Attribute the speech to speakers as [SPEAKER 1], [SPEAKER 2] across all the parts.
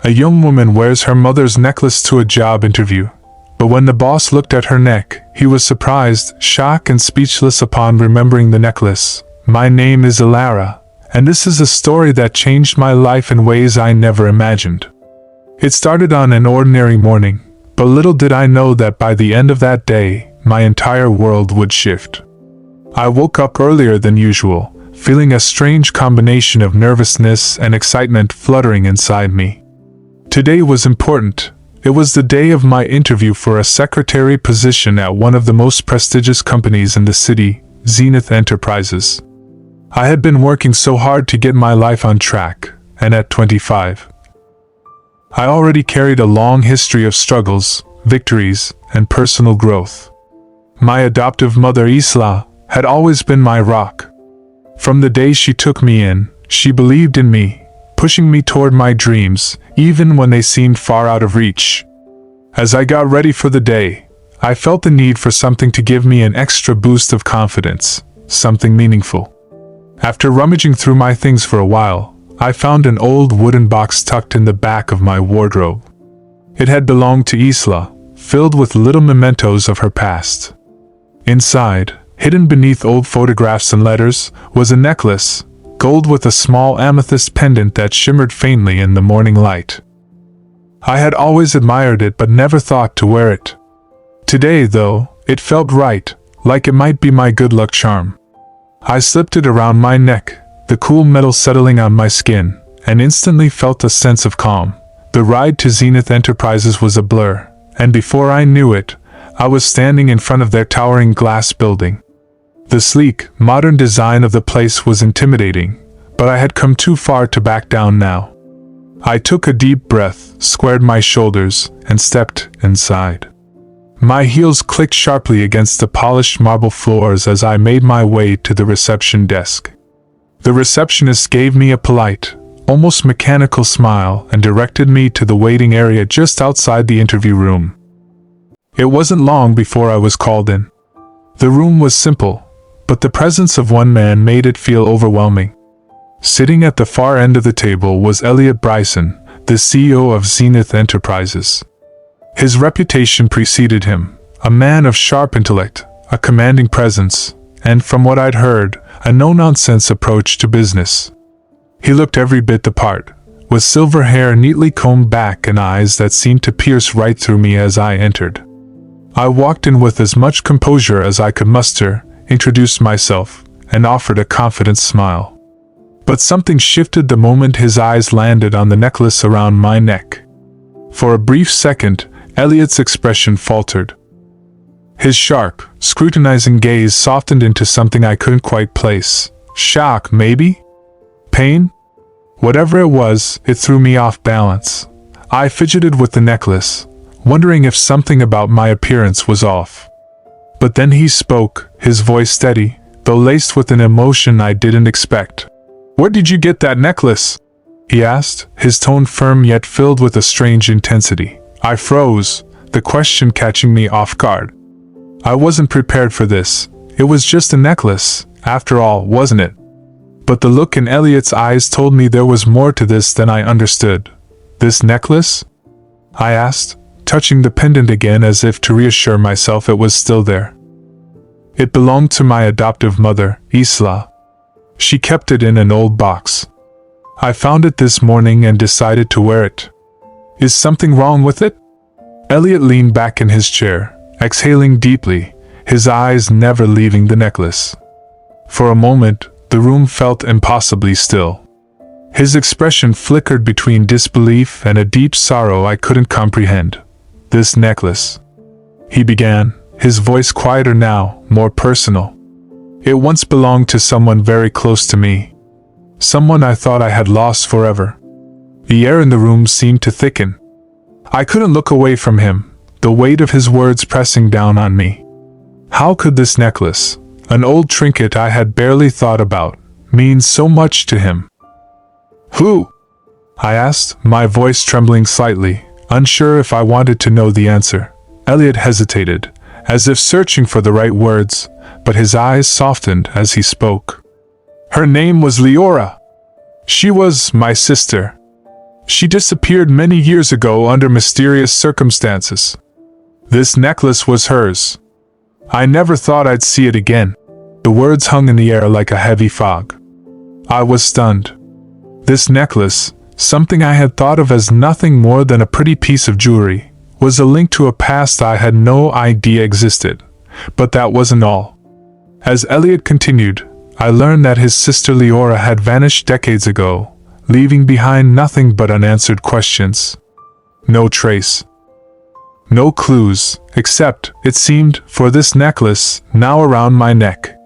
[SPEAKER 1] A young woman wears her mother's necklace to a job interview. But when the boss looked at her neck, he was surprised, shocked, and speechless upon remembering the necklace. My name is Ilara, and this is a story that changed my life in ways I never imagined. It started on an ordinary morning, but little did I know that by the end of that day, my entire world would shift. I woke up earlier than usual, feeling a strange combination of nervousness and excitement fluttering inside me. Today was important. It was the day of my interview for a secretary position at one of the most prestigious companies in the city, Zenith Enterprises. I had been working so hard to get my life on track, and at 25, I already carried a long history of struggles, victories, and personal growth. My adoptive mother Isla had always been my rock. From the day she took me in, she believed in me, pushing me toward my dreams, even when they seemed far out of reach. As I got ready for the day, I felt the need for something to give me an extra boost of confidence, something meaningful. After rummaging through my things for a while, I found an old wooden box tucked in the back of my wardrobe. It had belonged to Isla, filled with little mementos of her past. Inside, hidden beneath old photographs and letters, was a necklace, gold with a small amethyst pendant that shimmered faintly in the morning light. I had always admired it but never thought to wear it. Today, though, it felt right, like it might be my good luck charm. I slipped it around my neck, the cool metal settling on my skin, and instantly felt a sense of calm. The ride to Zenith Enterprises was a blur, and before I knew it, I was standing in front of their towering glass building. The sleek, modern design of the place was intimidating, but I had come too far to back down now. I took a deep breath, squared my shoulders, and stepped inside. My heels clicked sharply against the polished marble floors as I made my way to the reception desk. The receptionist gave me a polite, almost mechanical smile and directed me to the waiting area just outside the interview room. It wasn't long before I was called in. The room was simple, but the presence of one man made it feel overwhelming. Sitting at the far end of the table was Elliot Bryson, the CEO of Zenith Enterprises. His reputation preceded him, a man of sharp intellect, a commanding presence, and from what I'd heard, a no-nonsense approach to business. He looked every bit the part, with silver hair neatly combed back and eyes that seemed to pierce right through me as I entered. I walked in with as much composure as I could muster, introduced myself, and offered a confident smile. But something shifted the moment his eyes landed on the necklace around my neck. For a brief second, Elliot's expression faltered. His sharp, scrutinizing gaze softened into something I couldn't quite place. Shock, maybe? Pain? Whatever it was, it threw me off balance. I fidgeted with the necklace, wondering if something about my appearance was off. But then he spoke, his voice steady, though laced with an emotion I didn't expect. "Where did you get that necklace?" he asked, his tone firm yet filled with a strange intensity. I froze, the question catching me off guard. I wasn't prepared for this. It was just a necklace, after all, wasn't it? But the look in Elliot's eyes told me there was more to this than I understood. "This necklace?" I asked, touching the pendant again as if to reassure myself it was still there. "It belonged to my adoptive mother, Isla. She kept it in an old box. I found it this morning and decided to wear it." "Is something wrong with it?" Elliot leaned back in his chair, exhaling deeply, his eyes never leaving the necklace. For a moment, the room felt impossibly still. His expression flickered between disbelief and a deep sorrow I couldn't comprehend. "This necklace," he began, his voice quieter now, more personal. "It once belonged to someone very close to me. Someone I thought I had lost forever." The air in the room seemed to thicken. I couldn't look away from him, the weight of his words pressing down on me. How could this necklace, an old trinket I had barely thought about, mean so much to him? "Who?" I asked, my voice trembling slightly, unsure if I wanted to know the answer. Elliot hesitated, as if searching for the right words, but his eyes softened as he spoke. "Her name was Leora. She was my sister. She disappeared many years ago under mysterious circumstances. This necklace was hers. I never thought I'd see it again." The words hung in the air like a heavy fog. I was stunned. This necklace, something I had thought of as nothing more than a pretty piece of jewelry, was a link to a past I had no idea existed. But that wasn't all. As Elliot continued, I learned that his sister Leora had vanished decades ago, leaving behind nothing but unanswered questions. No trace. No clues, except, it seemed, for this necklace, now around my neck.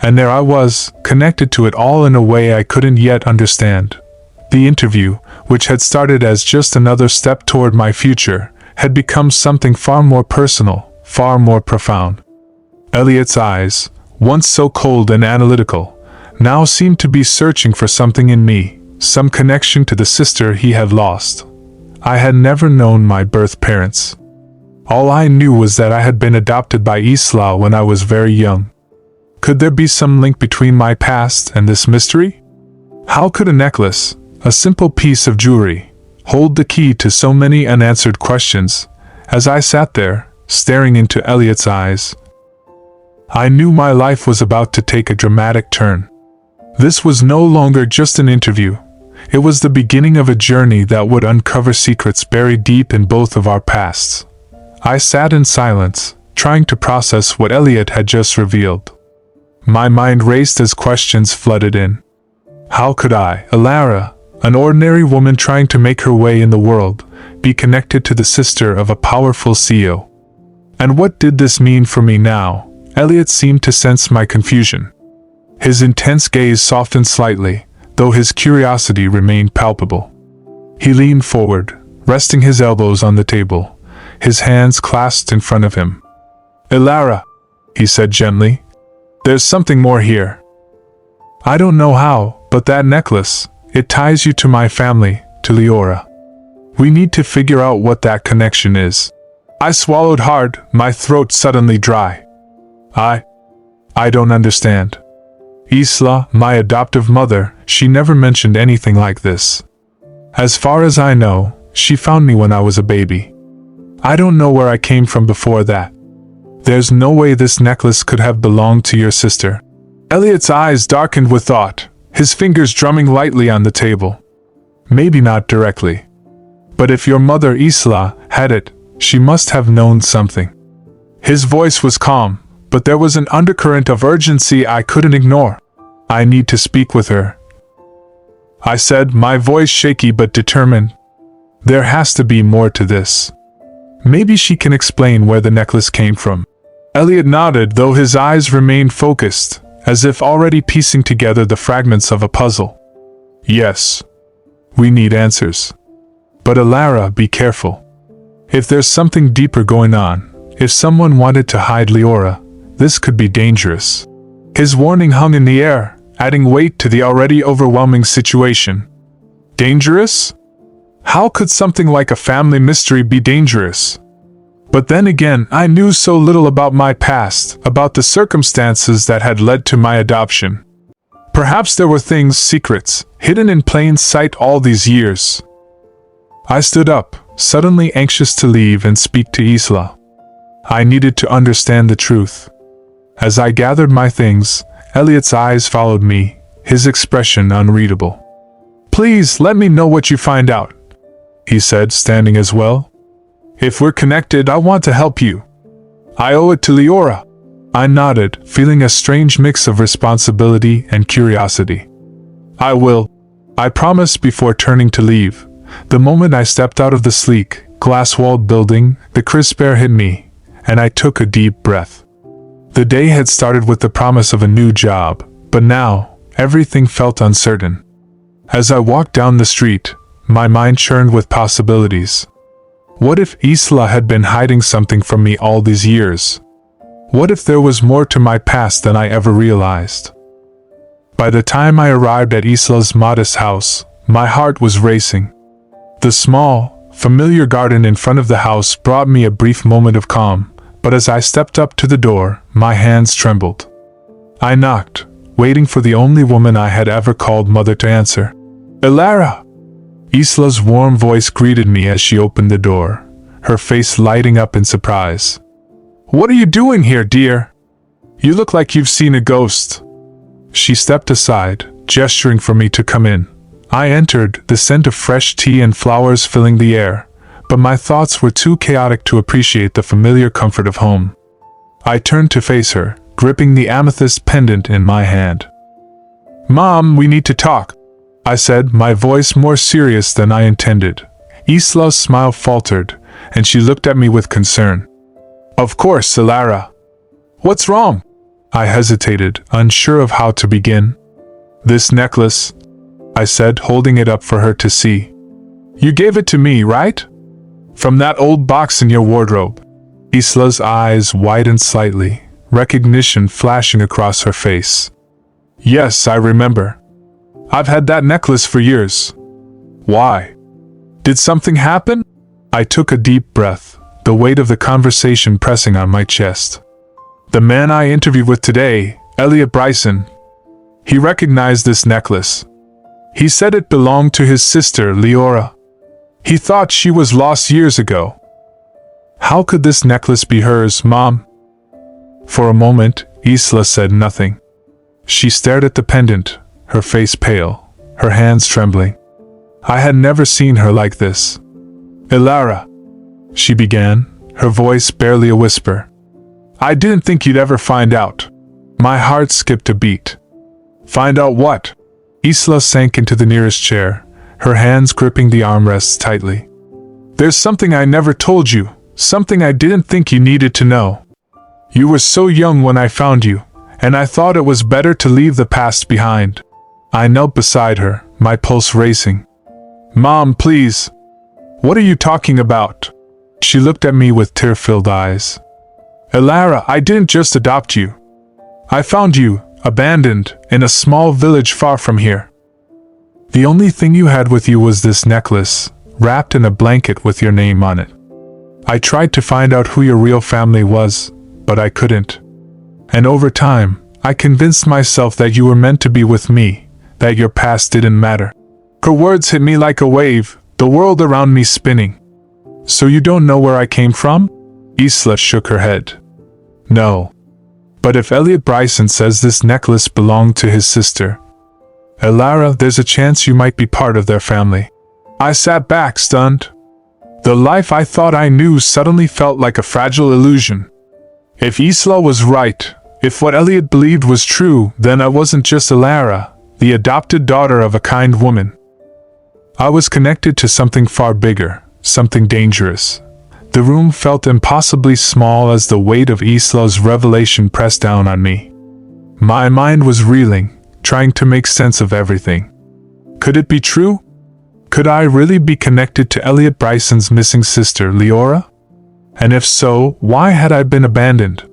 [SPEAKER 1] And there I was, connected to it all in a way I couldn't yet understand. The interview, which had started as just another step toward my future, had become something far more personal, far more profound. Elliot's eyes, once so cold and analytical, now seemed to be searching for something in me, some connection to the sister he had lost. I had never known my birth parents. All I knew was that I had been adopted by Isla when I was very young. Could there be some link between my past and this mystery? How could a necklace, a simple piece of jewelry, hold the key to so many unanswered questions? As I sat there, staring into Elliot's eyes, I knew my life was about to take a dramatic turn. This was no longer just an interview. It was the beginning of a journey that would uncover secrets buried deep in both of our pasts. I sat in silence, trying to process what Elliot had just revealed. My mind raced as questions flooded in. How could I, Alara, an ordinary woman trying to make her way in the world, be connected to the sister of a powerful CEO? And what did this mean for me now? Elliot seemed to sense my confusion. His intense gaze softened slightly, though his curiosity remained palpable. He leaned forward, resting his elbows on the table, his hands clasped in front of him. "Alara," he said gently, "there's something more here. I don't know how, but that necklace, it ties you to my family, to Leora. We need to figure out what that connection is." I swallowed hard, my throat suddenly dry. I don't understand. Isla, my adoptive mother, she never mentioned anything like this. As far as I know, she found me when I was a baby. I don't know where I came from before that. There's no way this necklace could have belonged to your sister. Elliot's eyes darkened with thought, his fingers drumming lightly on the table. Maybe not directly. But if your mother Isla had it, she must have known something. His voice was calm, but there was an undercurrent of urgency I couldn't ignore. "I need to speak with her," I said, my voice shaky but determined. "There has to be more to this. Maybe she can explain where the necklace came from." Elliot nodded, though his eyes remained focused, as if already piecing together the fragments of a puzzle. "Yes. We need answers. But Alara, be careful. If there's something deeper going on, if someone wanted to hide Leora, this could be dangerous." His warning hung in the air, adding weight to the already overwhelming situation. Dangerous? How could something like a family mystery be dangerous? But then again, I knew so little about my past, about the circumstances that had led to my adoption. Perhaps there were things, secrets, hidden in plain sight all these years. I stood up, suddenly anxious to leave and speak to Isla. I needed to understand the truth. As I gathered my things, Elliot's eyes followed me, his expression unreadable. "Please let me know what you find out," he said, standing as well. "If we're connected, I want to help you. I owe it to Leora." I nodded, feeling a strange mix of responsibility and curiosity. "I will," I promised before turning to leave. The moment I stepped out of the sleek, glass-walled building, the crisp air hit me, and I took a deep breath. The day had started with the promise of a new job, but now, everything felt uncertain. As I walked down the street, my mind churned with possibilities. What if Isla had been hiding something from me all these years? What if there was more to my past than I ever realized? By the time I arrived at Isla's modest house, my heart was racing. The small, familiar garden in front of the house brought me a brief moment of calm, but as I stepped up to the door, my hands trembled. I knocked, waiting for the only woman I had ever called mother to answer. "Alara!" Isla's warm voice greeted me as she opened the door, her face lighting up in surprise. "What are you doing here, dear? You look like you've seen a ghost." She stepped aside, gesturing for me to come in. I entered, the scent of fresh tea and flowers filling the air, but my thoughts were too chaotic to appreciate the familiar comfort of home. I turned to face her, gripping the amethyst pendant in my hand. "Mom, we need to talk," I said, my voice more serious than I intended. Isla's smile faltered, and she looked at me with concern. "Of course, Alara. What's wrong?" I hesitated, unsure of how to begin. "This necklace," I said, holding it up for her to see. "You gave it to me, right? From that old box in your wardrobe." Isla's eyes widened slightly, recognition flashing across her face. "Yes, I remember. I've had that necklace for years. Why? Did something happen?" I took a deep breath, the weight of the conversation pressing on my chest. "The man I interviewed with today, Elliot Bryson, he recognized this necklace. He said it belonged to his sister, Leora. He thought she was lost years ago." "How could this necklace be hers, Mom?" For a moment, Isla said nothing. She stared at the pendant, her face pale, her hands trembling. I had never seen her like this. "Alara," she began, her voice barely a whisper. "I didn't think you'd ever find out." My heart skipped a beat. "Find out what?" Isla sank into the nearest chair, her hands gripping the armrests tightly. "There's something I never told you, something I didn't think you needed to know. You were so young when I found you, and I thought it was better to leave the past behind." I knelt beside her, my pulse racing. "Mom, please. What are you talking about?" She looked at me with tear-filled eyes. "Alara, I didn't just adopt you. I found you, abandoned, in a small village far from here. The only thing you had with you was this necklace, wrapped in a blanket with your name on it. I tried to find out who your real family was, but I couldn't. And over time, I convinced myself that you were meant to be with me, that your past didn't matter." Her words hit me like a wave, the world around me spinning. "So you don't know where I came from?" Isla shook her head. "No. But if Elliot Bryson says this necklace belonged to his sister, Alara, there's a chance you might be part of their family." I sat back, stunned. The life I thought I knew suddenly felt like a fragile illusion. If Isla was right, if what Elliot believed was true, then I wasn't just Alara, the adopted daughter of a kind woman. I was connected to something far bigger, something dangerous. The room felt impossibly small as the weight of Isla's revelation pressed down on me. My mind was reeling, trying to make sense of everything. Could it be true? Could I really be connected to Elliot Bryson's missing sister, Leora? And if so, why had I been abandoned?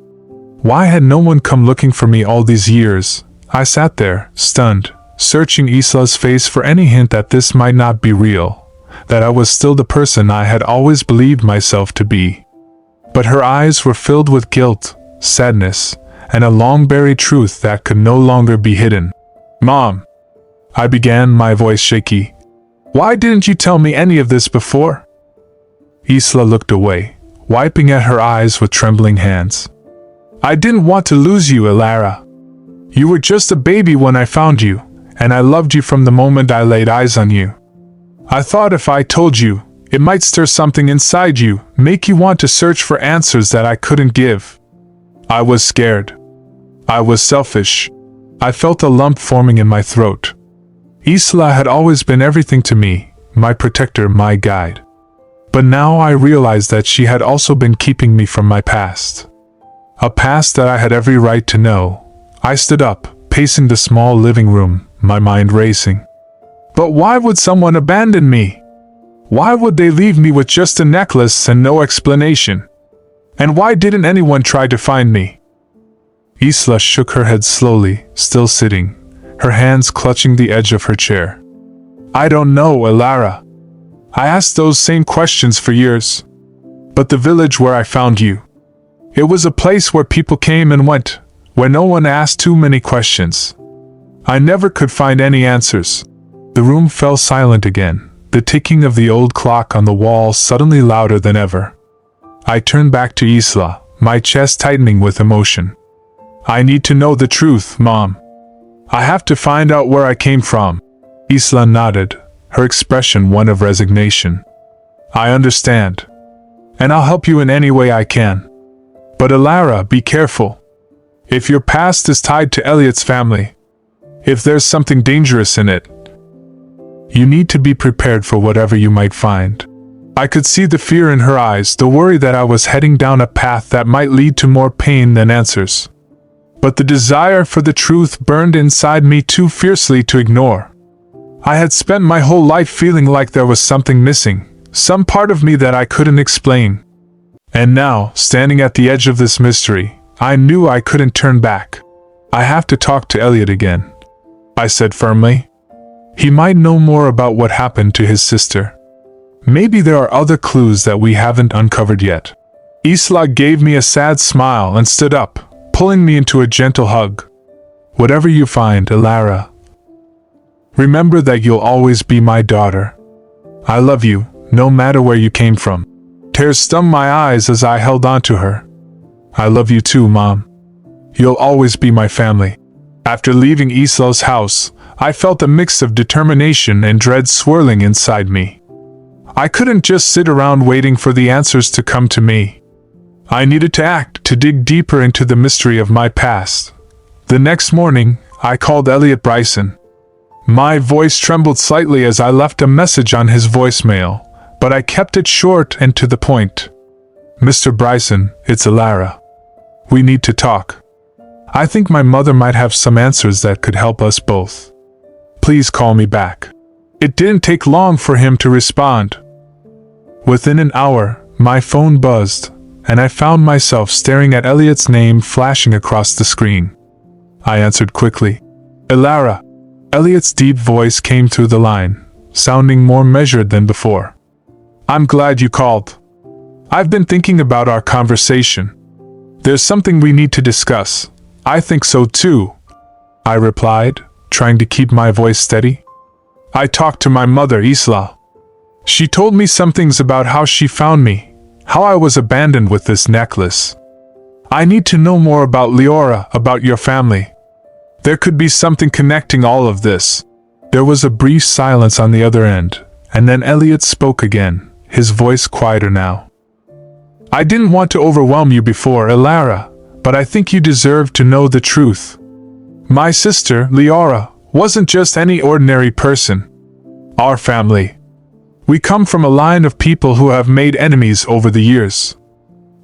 [SPEAKER 1] Why had no one come looking for me all these years? I sat there, stunned, searching Isla's face for any hint that this might not be real, that I was still the person I had always believed myself to be. But her eyes were filled with guilt, sadness, and a long-buried truth that could no longer be hidden. "Mom," I began, my voice shaky. "Why didn't you tell me any of this before?" Isla looked away, wiping at her eyes with trembling hands. "I didn't want to lose you, Alara. You were just a baby when I found you, and I loved you from the moment I laid eyes on you. I thought if I told you, it might stir something inside you, make you want to search for answers that I couldn't give. I was scared. I was selfish." I felt a lump forming in my throat. Isla had always been everything to me, my protector, my guide. But now I realized that she had also been keeping me from my past. A past that I had every right to know. I stood up, pacing the small living room, my mind racing. But why would someone abandon me? Why would they leave me with just a necklace and no explanation? And why didn't anyone try to find me? Isla shook her head slowly, still sitting, her hands clutching the edge of her chair. "I don't know, Alara. I asked those same questions for years. But the village where I found you, it was a place where people came and went, where no one asked too many questions. I never could find any answers." The room fell silent again, the ticking of the old clock on the wall suddenly louder than ever. I turned back to Isla, my chest tightening with emotion. I need to know the truth, Mom. I have to find out where I came from. Isla nodded, her expression one of resignation. I understand. And I'll help you in any way I can. But Alara, be careful. If your past is tied to Elliot's family, if there's something dangerous in it, you need to be prepared for whatever you might find. I could see the fear in her eyes, the worry that I was heading down a path that might lead to more pain than answers. But the desire for the truth burned inside me too fiercely to ignore. I had spent my whole life feeling like there was something missing, some part of me that I couldn't explain. And now, standing at the edge of this mystery, I knew I couldn't turn back. I have to talk to Elliot again, I said firmly. He might know more about what happened to his sister. Maybe there are other clues that we haven't uncovered yet. Isla gave me a sad smile and stood up, pulling me into a gentle hug. Whatever you find, Alara, remember that you'll always be my daughter. I love you, no matter where you came from. Tears stung my eyes as I held on to her. I love you too, Mom. You'll always be my family. After leaving Isla's house, I felt a mix of determination and dread swirling inside me. I couldn't just sit around waiting for the answers to come to me. I needed to act, to dig deeper into the mystery of my past. The next morning, I called Elliot Bryson. My voice trembled slightly as I left a message on his voicemail, but I kept it short and to the point. Mr. Bryson, it's Alara. We need to talk. I think my mother might have some answers that could help us both. Please call me back. It didn't take long for him to respond. Within an hour, my phone buzzed, and I found myself staring at Elliot's name flashing across the screen. I answered quickly. Alara. Elliot's deep voice came through the line, sounding more measured than before. I'm glad you called. I've been thinking about our conversation. There's something we need to discuss. I think so too, I replied, trying to keep my voice steady. I talked to my mother, Isla. She told me some things about how she found me, how I was abandoned with this necklace. I need to know more about Leora, about your family. There could be something connecting all of this. There was a brief silence on the other end, and then Elliot spoke again, his voice quieter now. I didn't want to overwhelm you before, Alara, but I think you deserve to know the truth. My sister, Leora, wasn't just any ordinary person. Our family. We come from a line of people who have made enemies over the years.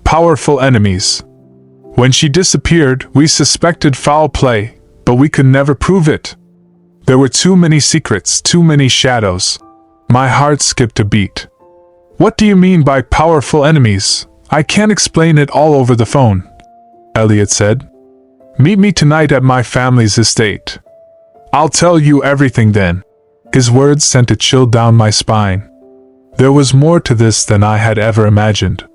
[SPEAKER 1] Powerful enemies. When she disappeared, we suspected foul play, but we could never prove it. There were too many secrets, too many shadows. My heart skipped a beat. What do you mean by powerful enemies? I can't explain it all over the phone, Elliot said. Meet me tonight at my family's estate. I'll tell you everything then. His words sent a chill down my spine. There was more to this than I had ever imagined.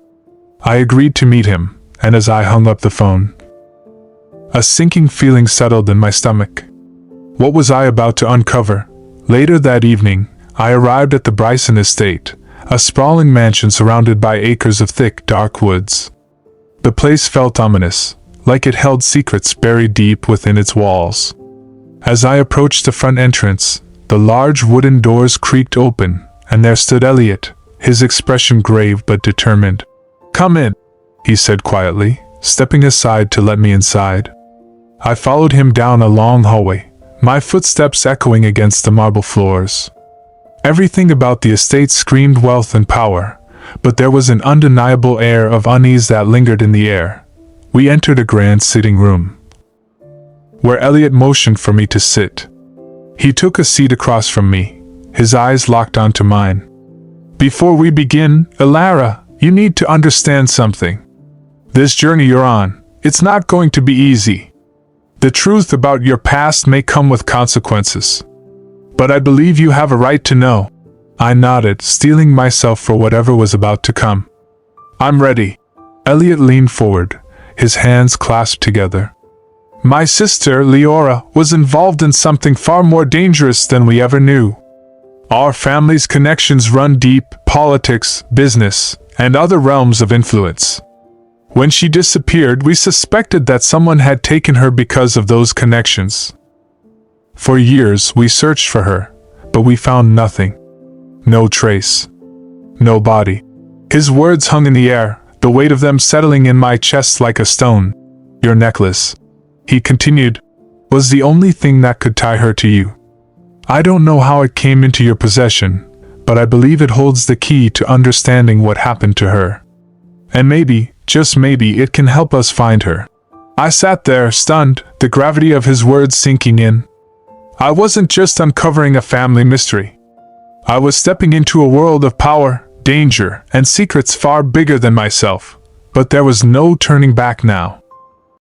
[SPEAKER 1] I agreed to meet him, and as I hung up the phone, a sinking feeling settled in my stomach. What was I about to uncover? Later that evening, I arrived at the Bryson estate, a sprawling mansion surrounded by acres of thick, dark woods. The place felt ominous, like it held secrets buried deep within its walls. As I approached the front entrance, the large wooden doors creaked open, and there stood Elliot, his expression grave but determined. Come in, he said quietly, stepping aside to let me inside. I followed him down a long hallway, my footsteps echoing against the marble floors. Everything about the estate screamed wealth and power, but there was an undeniable air of unease that lingered in the air. We entered a grand sitting room, where Elliot motioned for me to sit. He took a seat across from me, his eyes locked onto mine. Before we begin, Alara, you need to understand something. This journey you're on, it's not going to be easy. The truth about your past may come with consequences. But I believe you have a right to know. I nodded, steeling myself for whatever was about to come. I'm ready. Elliot leaned forward, his hands clasped together. My sister, Leora, was involved in something far more dangerous than we ever knew. Our family's connections run deep: politics, business, and other realms of influence. When she disappeared, we suspected that someone had taken her because of those connections. For years, we searched for her, but we found nothing. No trace. No body. His words hung in the air, the weight of them settling in my chest like a stone. Your necklace, he continued, was the only thing that could tie her to you. I don't know how it came into your possession, but I believe it holds the key to understanding what happened to her. And maybe, just maybe, it can help us find her. I sat there, stunned, the gravity of his words sinking in. I wasn't just uncovering a family mystery. I was stepping into a world of power, danger, and secrets far bigger than myself. But there was no turning back now.